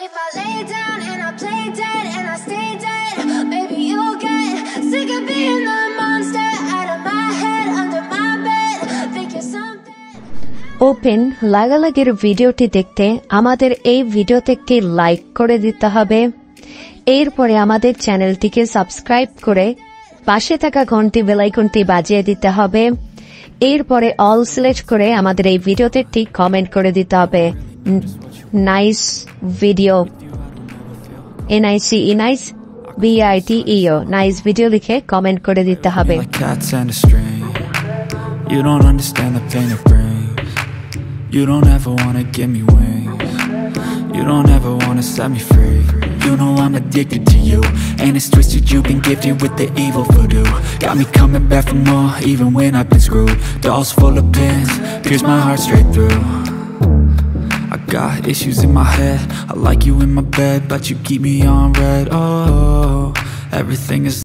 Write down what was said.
But if I lay down and I play dead and I stay dead, maybe you'll get sick of being the monster out of my head, under my bed. Think you're something. Open লাগালাগির ভিডিওটি দেখতে আমাদের এই ভিডিওতে একটি like করে দিতে হবে। এরপরে আমাদের চ্যানেলটিকে সাবস্ক্রাইব করে পাশে থাকা ঘন্টি বেল আইকনটি বাজিয়ে দিতে হবে। এরপরে অল সিলেক্ট করে আমাদের এই ভিডিওতে একটি কমেন্ট করে দিতে হবে। Nice video, NICE nice BITEO nice video লিখে কমেন্ট করে দিতে হবে। You don't understand the pain it brings. You don't ever wanna give me wings. You don't ever wanna set me free. You know I'm addicted to you, and it's twisted, you've been gifted with the evil voodoo. Got me coming back for more, even when I've been screwed. Dolls full of pins, pierce my heart straight through. I got issues in my head, I like you in my bed, but you keep me on red. Oh, everything is